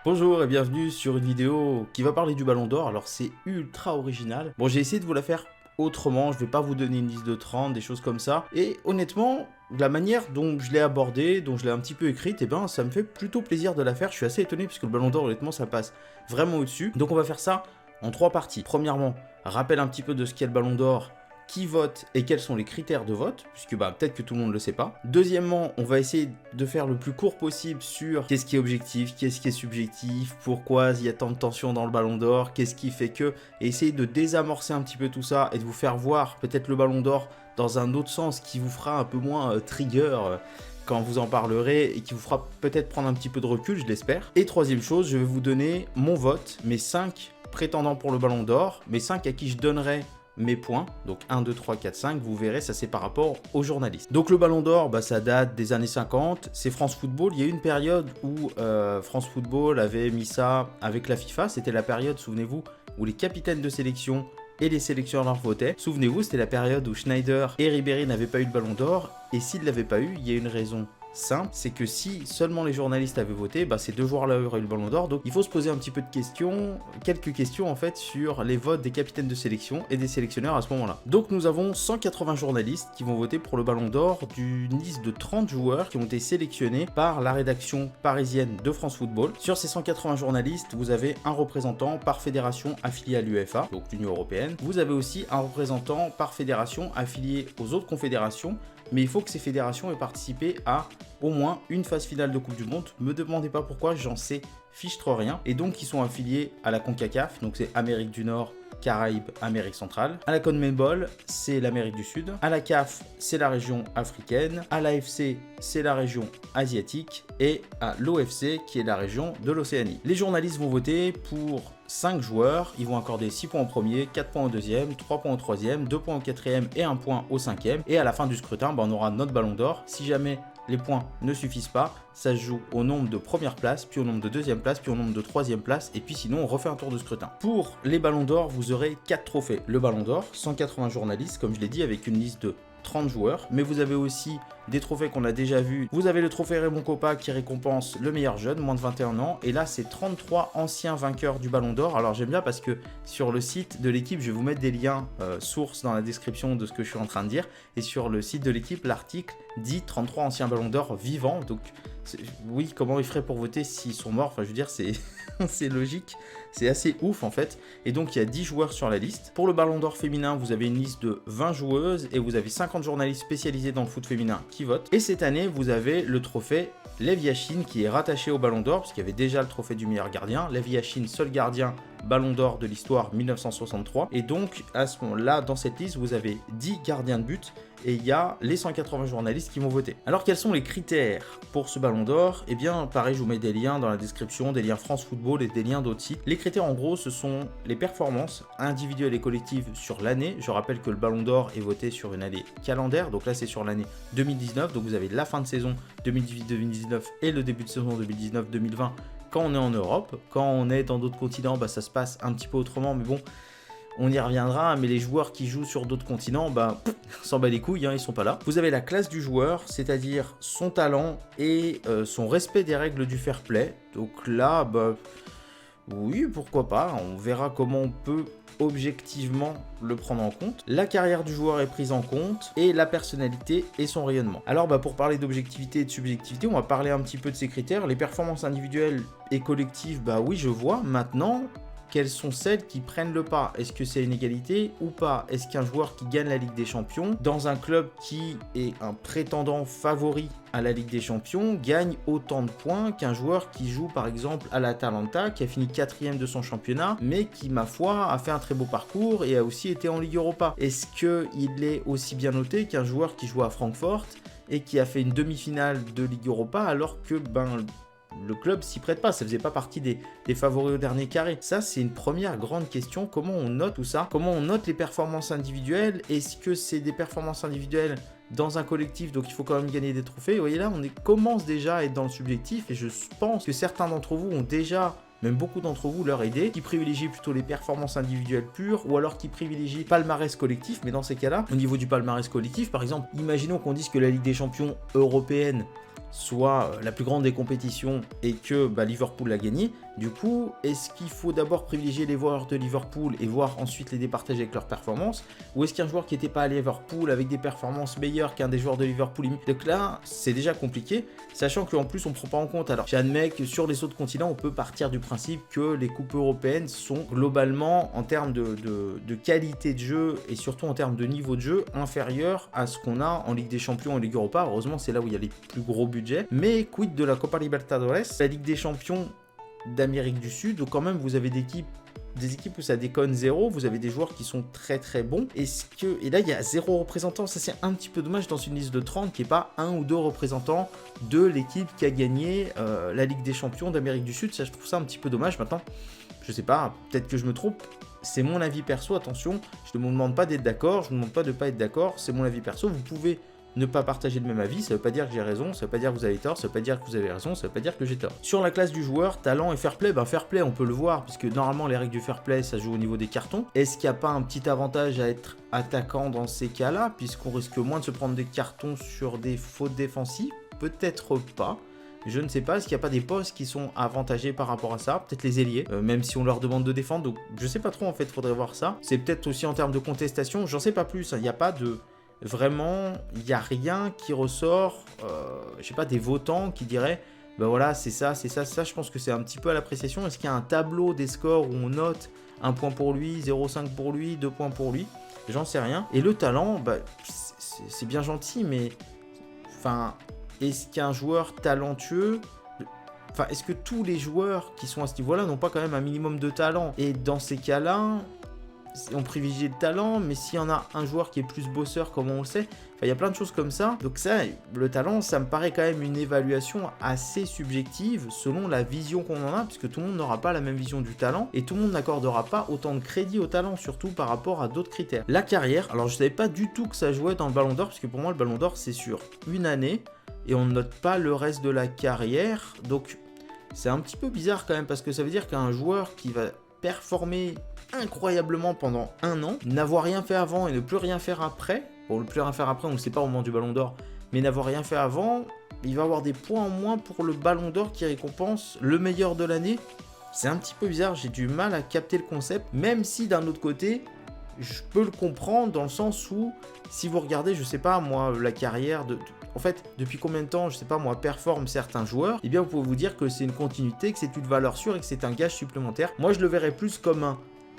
Bonjour et bienvenue sur une vidéo qui va parler du Ballon d'Or. Alors c'est ultra original. Bon, j'ai essayé de vous la faire autrement, je vais pas vous donner une liste de 30, des choses comme ça. Et honnêtement, la manière dont je l'ai abordée, dont je l'ai un petit peu écrite, eh ben ça me fait plutôt plaisir de la faire. Je suis assez étonné puisque le Ballon d'Or, honnêtement, ça passe vraiment au-dessus. Donc on va faire ça en 3 parties. Premièrement, rappel un petit peu de ce qu'est le Ballon d'Or, qui vote et quels sont les critères de vote, puisque peut-être que tout le monde ne le sait pas. Deuxièmement, on va essayer de faire le plus court possible sur qu'est-ce qui est objectif, qu'est-ce qui est subjectif, pourquoi il y a tant de tension dans le Ballon d'Or, qu'est-ce qui fait que, et essayer de désamorcer un petit peu tout ça et de vous faire voir peut-être le Ballon d'Or dans un autre sens qui vous fera un peu moins trigger quand vous en parlerez et qui vous fera peut-être prendre un petit peu de recul, je l'espère. Et troisième chose, je vais vous donner mon vote, mes 5 prétendants pour le Ballon d'Or, mes 5 à qui je donnerai mes points, donc 1, 2, 3, 4, 5, vous verrez, ça c'est par rapport aux journalistes. Donc le Ballon d'Or, ça date des années 50, c'est France Football. Il y a eu une période où France Football avait mis ça avec la FIFA, c'était la période, souvenez-vous, où les capitaines de sélection et les sélectionneurs votaient. Souvenez-vous, c'était la période où Schneider et Ribéry n'avaient pas eu le Ballon d'Or, et s'ils ne l'avaient pas eu, il y a une raison simple, c'est que si seulement les journalistes avaient voté, ces 2 joueurs-là auraient eu le Ballon d'Or. Donc il faut se poser un petit peu de questions, quelques questions en fait sur les votes des capitaines de sélection et des sélectionneurs à ce moment-là. Donc nous avons 180 journalistes qui vont voter pour le Ballon d'Or d'une liste de 30 joueurs qui ont été sélectionnés par la rédaction parisienne de France Football. Sur ces 180 journalistes, vous avez un représentant par fédération affiliée à l'UEFA, donc l'Union Européenne. Vous avez aussi un représentant par fédération affilié aux autres confédérations, mais il faut que ces fédérations aient participé à au moins une phase finale de Coupe du Monde. Me demandez pas pourquoi, j'en sais fichtre rien. Et donc ils sont affiliés à la CONCACAF, donc c'est Amérique du Nord, Caraïbes, Amérique centrale. À la CONMEBOL, c'est l'Amérique du Sud. À la CAF, c'est la région africaine. À l'AFC, c'est la région asiatique. Et à l'OFC, qui est la région de l'Océanie. Les journalistes vont voter pour 5 joueurs. Ils vont accorder 6 points au premier, 4 points au deuxième, 3 points au troisième, 2 points au quatrième et 1 point au cinquième. Et à la fin du scrutin, on aura notre Ballon d'Or. Si jamais les points ne suffisent pas, ça se joue au nombre de première place, puis au nombre de deuxième place, puis au nombre de troisième place, et puis sinon on refait un tour de scrutin. Pour les Ballons d'Or, vous aurez 4 trophées. Le Ballon d'Or, 180 journalistes, comme je l'ai dit, avec une liste de 30 joueurs, mais vous avez aussi des trophées qu'on a déjà vus. Vous avez le trophée Raymond Kopa qui récompense le meilleur jeune, moins de 21 ans, et là c'est 33 anciens vainqueurs du Ballon d'Or. Alors j'aime bien parce que sur le site de l'équipe, je vais vous mettre des liens sources dans la description de ce que je suis en train de dire, et sur le site de l'équipe, l'article dit 33 anciens Ballon d'Or vivants, donc oui, comment ils feraient pour voter s'ils sont morts? Enfin je veux dire, c'est c'est logique, c'est assez ouf en fait. Et donc il y a 10 joueurs sur la liste. Pour le Ballon d'Or féminin, vous avez une liste de 20 joueuses et vous avez 50 journalistes spécialisés dans le foot féminin qui votent. Et cette année, vous avez le trophée Lev Yachine qui est rattaché au Ballon d'Or, parce qu'il y avait déjà le trophée du meilleur gardien. Lev Yachine, seul gardien Ballon d'Or de l'histoire 1963. Et donc à ce moment-là, dans cette liste, vous avez 10 gardiens de but et il y a les 180 journalistes qui vont voter. Alors quels sont les critères pour ce Ballon d'Or? Eh bien pareil, je vous mets des liens dans la description, des liens France Football et des liens d'autres sites. Les critères en gros, ce sont les performances individuelles et collectives sur l'année. Je rappelle que le Ballon d'Or est voté sur une année calendaire, donc là c'est sur l'année 2019, donc vous avez la fin de saison 2018-2019 et le début de saison 2019-2020 quand on est en Europe. Quand on est dans d'autres continents, ça se passe un petit peu autrement, mais bon, on y reviendra. Mais les joueurs qui jouent sur d'autres continents, s'en bat les couilles, ils sont pas là. Vous avez la classe du joueur, c'est-à-dire son talent et son respect des règles du fair play. Donc là, oui, pourquoi pas, on verra comment on peut objectivement le prendre en compte. La carrière du joueur est prise en compte et la personnalité et son rayonnement. Alors pour parler d'objectivité et de subjectivité, on va parler un petit peu de ces critères. Les performances individuelles et collectives, oui, je vois. Maintenant, quelles sont celles qui prennent le pas? Est-ce que c'est une égalité ou pas? Est-ce qu'un joueur qui gagne la Ligue des Champions dans un club qui est un prétendant favori à la Ligue des Champions gagne autant de points qu'un joueur qui joue par exemple à l'Atalanta, qui a fini 4e de son championnat, mais qui, ma foi, a fait un très beau parcours et a aussi été en Ligue Europa? Est-ce qu'il est aussi bien noté qu'un joueur qui joue à Francfort et qui a fait une demi-finale de Ligue Europa alors que le club s'y prête pas, ça faisait pas partie des favoris au dernier carré? Ça, c'est une première grande question. Comment on note tout ça? Comment on note les performances individuelles? Est-ce que c'est des performances individuelles dans un collectif, donc il faut quand même gagner des trophées? Vous voyez là, commence déjà à être dans le subjectif, et je pense que certains d'entre vous ont déjà, même beaucoup d'entre vous, leur idée, qui privilégient plutôt les performances individuelles pures, ou alors qui privilégient palmarès collectif. Mais dans ces cas-là, au niveau du palmarès collectif, par exemple, imaginons qu'on dise que la Ligue des Champions européenne soit la plus grande des compétitions et que Liverpool l'a gagné. Du coup, est-ce qu'il faut d'abord privilégier les joueurs de Liverpool et voir ensuite les départager avec leurs performances, ou est-ce qu'un joueur qui n'était pas à Liverpool avec des performances meilleures qu'un des joueurs de Liverpool? Donc là, c'est déjà compliqué, sachant qu'en plus on ne prend pas en compte. Alors j'admets que sur les autres continents, on peut partir du principe que les coupes européennes sont globalement, en termes de qualité de jeu et surtout en termes de niveau de jeu, inférieurs à ce qu'on a en Ligue des Champions et Ligue Europa. Heureusement, c'est là où il y a les plus gros budgets. Mais quid de la Copa Libertadores, la Ligue des Champions d'Amérique du Sud, où quand même vous avez des équipes où ça déconne zéro, vous avez des joueurs qui sont très très bons. Et là il y a 0 représentant, ça c'est un petit peu dommage dans une liste de 30 qui n'est pas un ou deux représentants de l'équipe qui a gagné la Ligue des Champions d'Amérique du Sud. Ça, je trouve ça un petit peu dommage. Maintenant, je sais pas, peut-être que je me trompe. C'est mon avis perso, attention, je ne vous demande pas d'être d'accord, je ne vous demande pas de ne pas être d'accord, c'est mon avis perso. Vous pouvez ne pas partager le même avis, ça veut pas dire que j'ai raison, ça veut pas dire que vous avez tort, ça veut pas dire que vous avez raison, ça veut pas dire que j'ai tort. Sur la classe du joueur, talent et fair play, fair play on peut le voir, puisque normalement les règles du fair play ça joue au niveau des cartons. Est-ce qu'il n'y a pas un petit avantage à être attaquant dans ces cas-là, puisqu'on risque moins de se prendre des cartons sur des fautes défensives? Peut-être pas. Je ne sais pas, est-ce qu'il n'y a pas des postes qui sont avantagés par rapport à ça? Peut-être les ailiers, même si on leur demande de défendre, donc je sais pas trop en fait, faudrait voir ça. C'est peut-être aussi en termes de contestation, j'en sais pas plus, il n'y a pas de... Vraiment, il n'y a rien qui ressort, je sais pas, des votants qui diraient, voilà, c'est ça, je pense que c'est un petit peu à l'appréciation. Est-ce qu'il y a un tableau des scores où on note 1 point pour lui, 0,5 pour lui, 2 points pour lui? J'en sais rien. Et le talent, c'est bien gentil, mais, enfin, est-ce qu'un joueur talentueux... Enfin, est-ce que tous les joueurs qui sont à ce niveau-là n'ont pas quand même un minimum de talent? Et dans ces cas-là... on privilégie le talent, mais s'il y en a un joueur qui est plus bosseur, comme on le sait, il y a plein de choses comme ça. Donc ça, le talent, ça me paraît quand même une évaluation assez subjective selon la vision qu'on en a, puisque tout le monde n'aura pas la même vision du talent, et tout le monde n'accordera pas autant de crédit au talent, surtout par rapport à d'autres critères. La carrière, alors je savais pas du tout que ça jouait dans le Ballon d'Or, puisque pour moi le Ballon d'Or c'est sur une année, et on ne note pas le reste de la carrière, donc c'est un petit peu bizarre quand même, parce que ça veut dire qu'un joueur qui va performer incroyablement pendant un an, n'avoir rien fait avant et ne plus rien faire après, bon, le plus rien faire après on ne le sait pas au moment du Ballon d'Or, mais n'avoir rien fait avant, il va avoir des points en moins pour le Ballon d'Or qui récompense le meilleur de l'année. C'est un petit peu bizarre, j'ai du mal à capter le concept, même si d'un autre côté je peux le comprendre dans le sens où si vous regardez, je sais pas moi, la carrière en fait, depuis combien de temps, je sais pas moi, performent certains joueurs, eh bien vous pouvez vous dire que c'est une continuité, que c'est une valeur sûre et que c'est un gage supplémentaire. Moi je le verrais plus comme un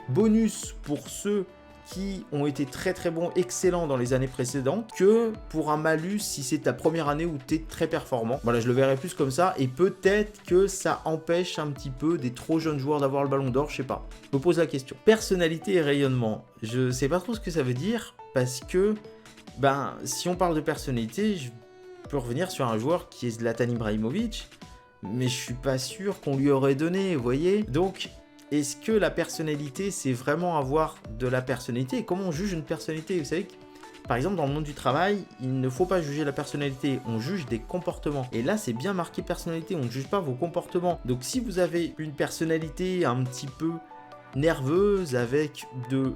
bonus pour ceux qui ont été très très bons, excellents dans les années précédentes, que pour un malus si c'est ta première année où tu es très performant. Voilà, je le verrais plus comme ça, et peut-être que ça empêche un petit peu des trop jeunes joueurs d'avoir le Ballon d'Or, je sais pas. Je me pose la question. Personnalité et rayonnement, je sais pas trop ce que ça veut dire, parce que, si on parle de personnalité, je peux revenir sur un joueur qui est Zlatan Ibrahimovic, mais je suis pas sûr qu'on lui aurait donné, vous voyez. Donc, est-ce que la personnalité, c'est vraiment avoir de la personnalité? Et comment on juge une personnalité? Vous savez que, par exemple, dans le monde du travail, il ne faut pas juger la personnalité, on juge des comportements. Et là, c'est bien marqué personnalité, on ne juge pas vos comportements. Donc si vous avez une personnalité un petit peu nerveuse, avec de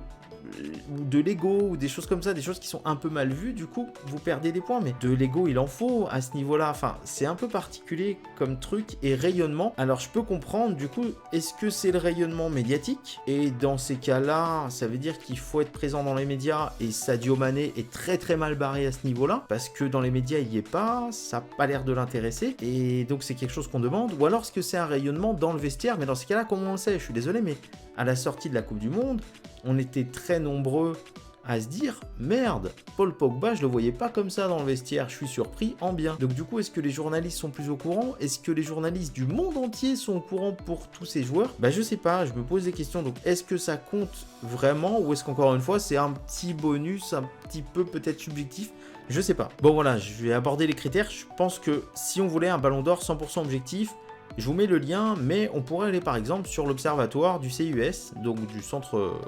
l'ego ou des choses comme ça, des choses qui sont un peu mal vues, du coup vous perdez des points. Mais de l'ego il en faut à ce niveau là, enfin c'est un peu particulier comme truc. Et rayonnement, alors je peux comprendre, du coup est-ce que c'est le rayonnement médiatique? Et dans ces cas là ça veut dire qu'il faut être présent dans les médias, et Sadio Mané est très très mal barré à ce niveau là, parce que dans les médias il y est pas, ça n'a pas l'air de l'intéresser, et donc c'est quelque chose qu'on demande. Ou alors est-ce que c'est un rayonnement dans le vestiaire? Mais dans ces cas là, comment on le sait? Je suis désolé, mais à la sortie de la Coupe du Monde, on était très nombreux à se dire « Merde, Paul Pogba, je le voyais pas comme ça dans le vestiaire, je suis surpris en bien ». Donc du coup, est-ce que les journalistes sont plus au courant? Est-ce que les journalistes du monde entier sont au courant pour tous ces joueurs? Je sais pas, je me pose des questions. Donc est-ce que ça compte vraiment, ou est-ce qu'encore une fois, c'est un petit bonus, un petit peu peut-être subjectif? Je sais pas. Bon voilà, je vais aborder les critères. Je pense que si on voulait un Ballon d'Or 100% objectif, je vous mets le lien, mais on pourrait aller par exemple sur l'observatoire du CUS, donc du centre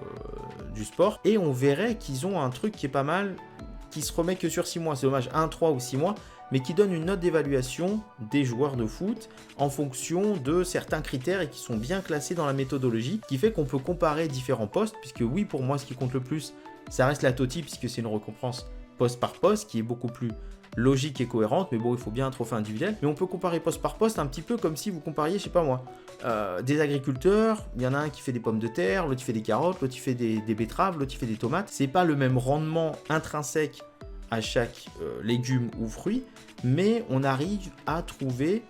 du sport, et on verrait qu'ils ont un truc qui est pas mal, qui se remet que sur 6 mois, c'est dommage, 1, 3 ou 6 mois, mais qui donne une note d'évaluation des joueurs de foot en fonction de certains critères et qui sont bien classés dans la méthodologie, qui fait qu'on peut comparer différents postes, puisque oui, pour moi, ce qui compte le plus, ça reste la TOTY, puisque c'est une récompense poste par poste, qui est beaucoup plus logique et cohérente, mais bon, il faut bien un trophée individuel. Mais on peut comparer poste par poste un petit peu comme si vous compariez, je sais pas moi, des agriculteurs. Il y en a un qui fait des pommes de terre, l'autre il fait des carottes, l'autre il fait des betteraves, l'autre il fait des tomates. C'est pas le même rendement intrinsèque à chaque légume ou fruit, mais on arrive à trouver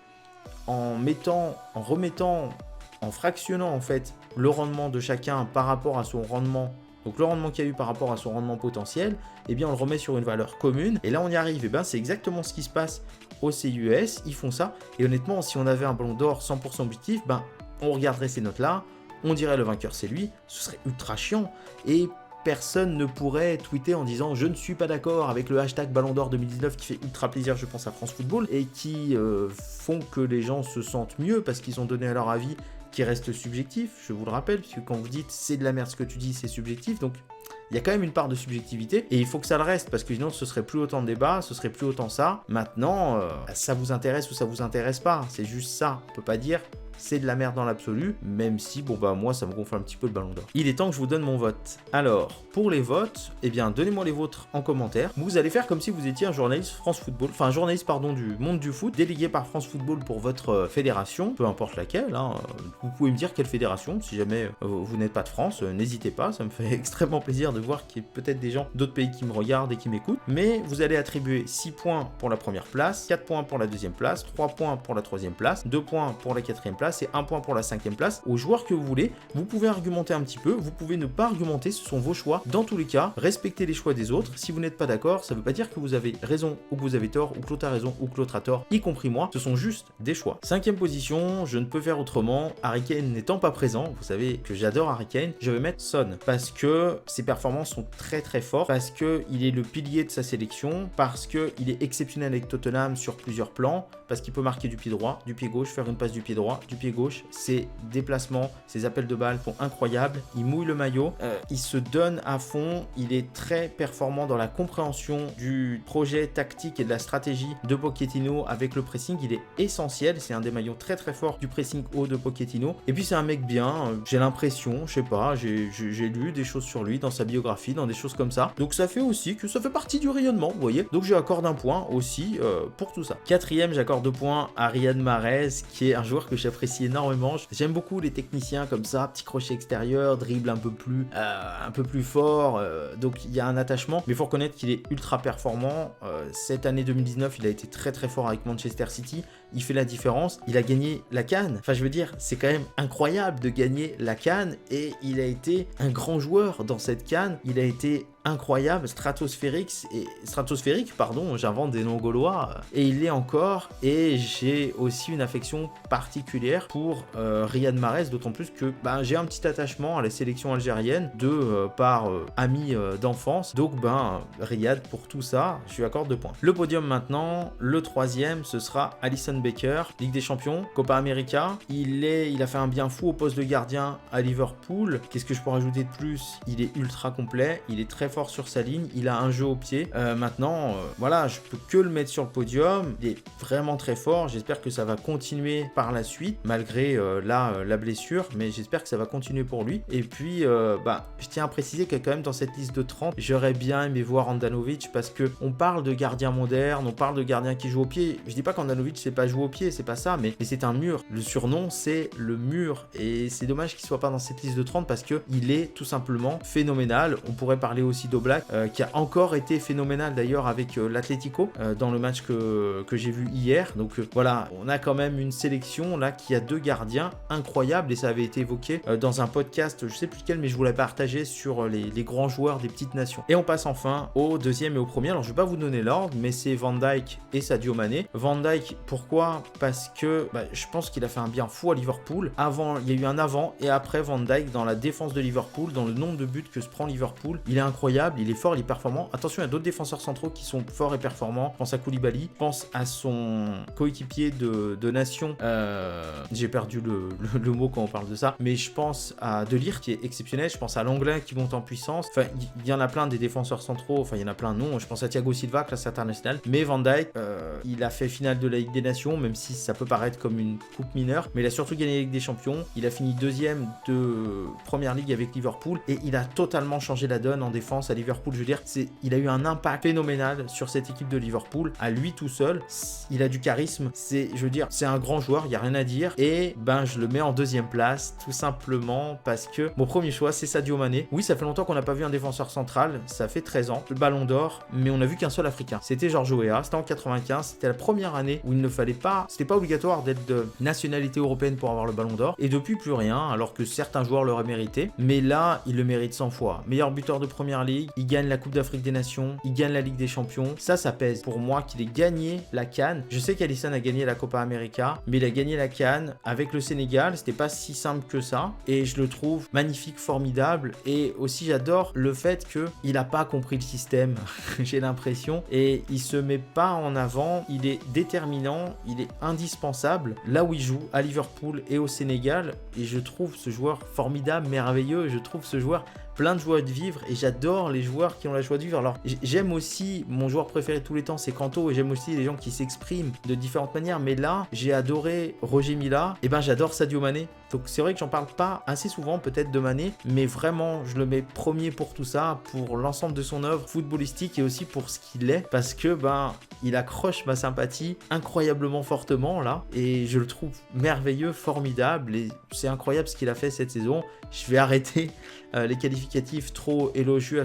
en remettant, en fractionnant en fait le rendement de chacun par rapport à son rendement. Donc le rendement qu'il y a eu par rapport à son rendement potentiel, eh bien on le remet sur une valeur commune. Et là on y arrive. Et bien c'est exactement ce qui se passe au CIES. Ils font ça. Et honnêtement, si on avait un ballon d'or 100% objectif, ben on regarderait ces notes-là, on dirait le vainqueur c'est lui. Ce serait ultra chiant. Et personne ne pourrait tweeter en disant je ne suis pas d'accord avec le hashtag Ballon d'Or 2019 qui fait ultra plaisir, je pense à France Football, et qui font que les gens se sentent mieux parce qu'ils ont donné leur avis qui reste subjectif, je vous le rappelle, puisque quand vous dites c'est de la merde ce que tu dis, c'est subjectif, donc il y a quand même une part de subjectivité et il faut que ça le reste parce que sinon ce serait plus autant de débat, ce serait plus autant ça. Maintenant, ça vous intéresse ou ça vous intéresse pas, c'est juste ça, on peut pas dire c'est de la merde dans l'absolu, même si, bon bah moi ça me gonfle un petit peu le ballon d'or. Il est temps que je vous donne mon vote. Alors, pour les votes, eh bien donnez-moi les vôtres en commentaire. Vous allez faire comme si vous étiez un journaliste France Football, enfin un journaliste pardon du monde du foot, délégué par France Football pour votre fédération, peu importe laquelle, hein. Vous pouvez me dire quelle fédération, si jamais vous n'êtes pas de France, n'hésitez pas, ça me fait extrêmement plaisir de voir qu'il y a peut-être des gens d'autres pays qui me regardent et qui m'écoutent, mais vous allez attribuer 6 points pour la première place, 4 points pour la deuxième place, 3 points pour la troisième place, 2 points pour la quatrième place, et 1 point pour la 5e place aux joueurs que vous voulez. Vous pouvez argumenter un petit peu, vous pouvez ne pas argumenter, ce sont vos choix. Dans tous les cas, respectez les choix des autres. Si vous n'êtes pas d'accord, ça ne veut pas dire que vous avez raison ou que vous avez tort, ou que l'autre a raison ou que l'autre a tort, y compris moi. Ce sont juste des choix. 5e position, je ne peux faire autrement. Harry Kane n'étant pas présent, vous savez que j'adore Harry Kane, je vais mettre Son parce que ses performances sont très très fortes, parce qu'il est le pilier de sa sélection, parce qu'il est exceptionnel avec Tottenham sur plusieurs plans, parce qu'il peut marquer du pied droit, du pied gauche, faire une passe du pied droit, du pied gauche. Ses déplacements, ses appels de balles sont incroyables. Il mouille le maillot, il se donne à fond. Il est très performant dans la compréhension du projet tactique et de la stratégie de Pochettino avec le pressing. Il est essentiel. C'est un des maillons très très forts du pressing haut de Pochettino. Et puis c'est un mec bien. J'ai l'impression, je sais pas, j'ai lu des choses sur lui dans sa biographie, dans des choses comme ça. Donc ça fait aussi que ça fait partie du rayonnement, vous voyez. Donc j'accorde un point aussi pour tout ça. 4e, j'accorde 2 points à Riyad Mahrez, qui est un joueur que j'apprécie énormément. J'aime beaucoup les techniciens comme ça, petit crochet extérieur, dribble un peu plus fort, donc il y a un attachement, mais il faut reconnaître qu'il est ultra performant. Cette année 2019, il a été très très fort avec Manchester City, il fait la différence, il a gagné la CAN, enfin je veux dire, c'est quand même incroyable de gagner la CAN, et il a été un grand joueur dans cette CAN, il a été incroyable, stratosphérique, j'invente des noms gaulois, et il l'est encore, et j'ai aussi une affection particulière pour Riyad Mahrez, d'autant plus que j'ai un petit attachement à la sélection algérienne par ami d'enfance, donc Riyad, pour tout ça, je lui accorde 2 points. Le podium maintenant, le 3e, ce sera Alisson Becker, Ligue des Champions, Copa América, il a fait un bien fou au poste de gardien à Liverpool. Qu'est-ce que je peux rajouter de plus? Il est ultra complet, il est très fort sur sa ligne, il a un jeu au pied. Maintenant, voilà, je peux que le mettre sur le podium. Il est vraiment très fort. J'espère que ça va continuer par la suite, malgré la blessure, mais j'espère que ça va continuer pour lui. Et puis, je tiens à préciser que quand même dans cette liste de 30, j'aurais bien aimé voir Handanovic, parce que on parle de gardien moderne, on parle de gardien qui joue au pied. Je dis pas qu'Handanovic sait pas jouer au pied, c'est pas ça, mais c'est un mur. Le surnom, c'est le mur, et c'est dommage qu'il soit pas dans cette liste de 30 parce que il est tout simplement phénoménal. On pourrait parler aussi d'Oblak, qui a encore été phénoménal d'ailleurs avec l'Atlético dans le match que j'ai vu hier. Donc voilà, on a quand même une sélection là qui a 2 gardiens incroyables, et ça avait été évoqué dans un podcast, je sais plus lequel, mais je vous l'ai partagé sur les grands joueurs des petites nations. Et on passe enfin au 2e et au 1er. Alors je vais pas vous donner l'ordre, mais c'est Van Dijk et Sadio Mané. Van Dijk, pourquoi? Parce que je pense qu'il a fait un bien fou à Liverpool. Il y a eu un avant et après Van Dijk dans la défense de Liverpool, dans le nombre de buts que se prend Liverpool. Il est incroyable, il est fort, il est performant. Attention, il y a d'autres défenseurs centraux qui sont forts et performants. Je pense à Koulibaly, je pense à son coéquipier de nation. J'ai perdu le mot quand on parle de ça, mais je pense à De Ligt qui est exceptionnel. Je pense à l'Anglais qui monte en puissance. Enfin, il y en a plein des défenseurs centraux. Enfin, il y en a plein, non. Je pense à Thiago Silva, classe internationale. Mais Van Dijk, il a fait finale de la Ligue des Nations qualification, même si ça peut paraître comme une coupe mineure, mais il a surtout gagné la Ligue des Champions. Il a fini deuxième de Première Ligue avec Liverpool et il a totalement changé la donne en défense à Liverpool. Je veux dire, il a eu un impact phénoménal sur cette équipe de Liverpool. À lui tout seul, il a du charisme. Je veux dire, c'est un grand joueur, il n'y a rien à dire. Et ben, je le mets en deuxième place, tout simplement parce que mon premier choix, c'est Sadio Mané. Oui, ça fait longtemps qu'on n'a pas vu un défenseur central, ça fait 13 ans, le Ballon d'Or, mais on n'a vu qu'un seul Africain. C'était George Weah, c'était en 95, c'était la première année où il ne fallait pas, c'était pas obligatoire d'être de nationalité européenne pour avoir le Ballon d'Or. Et depuis, plus rien, alors que certains joueurs l'auraient mérité. Mais là, il le mérite 100 fois. Meilleur buteur de Première Ligue, il gagne la Coupe d'Afrique des Nations, il gagne la Ligue des Champions. Ça pèse pour moi qu'il ait gagné la CAN. Je sais qu'Alisson a gagné la Copa América, mais il a gagné la CAN avec le Sénégal. C'était pas si simple que ça. Et je le trouve magnifique, formidable. Et aussi, j'adore le fait qu'il n'a pas compris le système, j'ai l'impression. Et il se met pas en avant. Il est déterminant, il est indispensable là où il joue, à Liverpool et au Sénégal. Et je trouve ce joueur formidable, merveilleux. Je trouve ce joueur plein de joie de vivre et j'adore les joueurs qui ont la joie de vivre. Alors j'aime aussi, mon joueur préféré de tous les temps c'est Kanto, et j'aime aussi les gens qui s'expriment de différentes manières, mais là j'ai adoré Roger Mila, et ben j'adore Sadio Mané. Donc c'est vrai que j'en parle pas assez souvent peut-être de Mané, mais vraiment je le mets premier pour tout ça, pour l'ensemble de son œuvre footballistique et aussi pour ce qu'il est, parce que ben il accroche ma sympathie incroyablement fortement là, et je le trouve merveilleux, formidable, et c'est incroyable ce qu'il a fait cette saison. Je vais arrêter les qualificatifs trop élogieux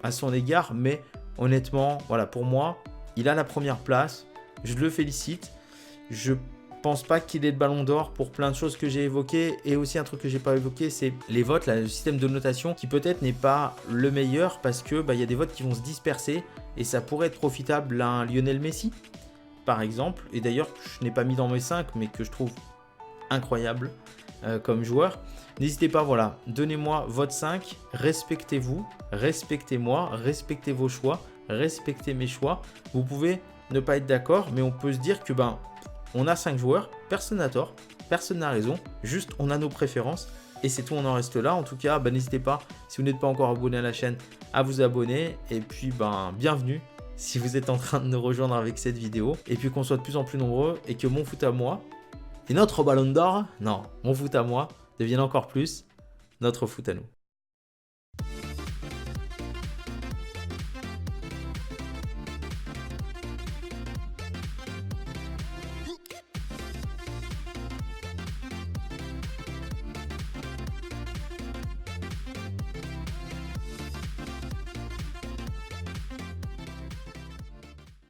à son égard, mais honnêtement, voilà, pour moi, il a la première place, je le félicite. Je pense pas qu'il ait le Ballon d'Or pour plein de choses que j'ai évoquées, et aussi un truc que j'ai pas évoqué, c'est les votes, là, le système de notation qui peut-être n'est pas le meilleur parce que y a des votes qui vont se disperser et ça pourrait être profitable à un Lionel Messi par exemple, et d'ailleurs je n'ai pas mis dans mes 5 mais que je trouve incroyable comme joueur. N'hésitez pas, voilà, donnez-moi votre 5, respectez-vous, respectez-moi, respectez vos choix, respectez mes choix. Vous pouvez ne pas être d'accord, mais on peut se dire que on a 5 joueurs, personne n'a tort, personne n'a raison, juste on a nos préférences et c'est tout, on en reste là. En tout cas, n'hésitez pas, si vous n'êtes pas encore abonné à la chaîne, à vous abonner, et puis bienvenue si vous êtes en train de nous rejoindre avec cette vidéo, et puis qu'on soit de plus en plus nombreux et que mon foot à moi et notre Ballon d'Or, non, mon foot à moi devienne encore plus notre foot à nous.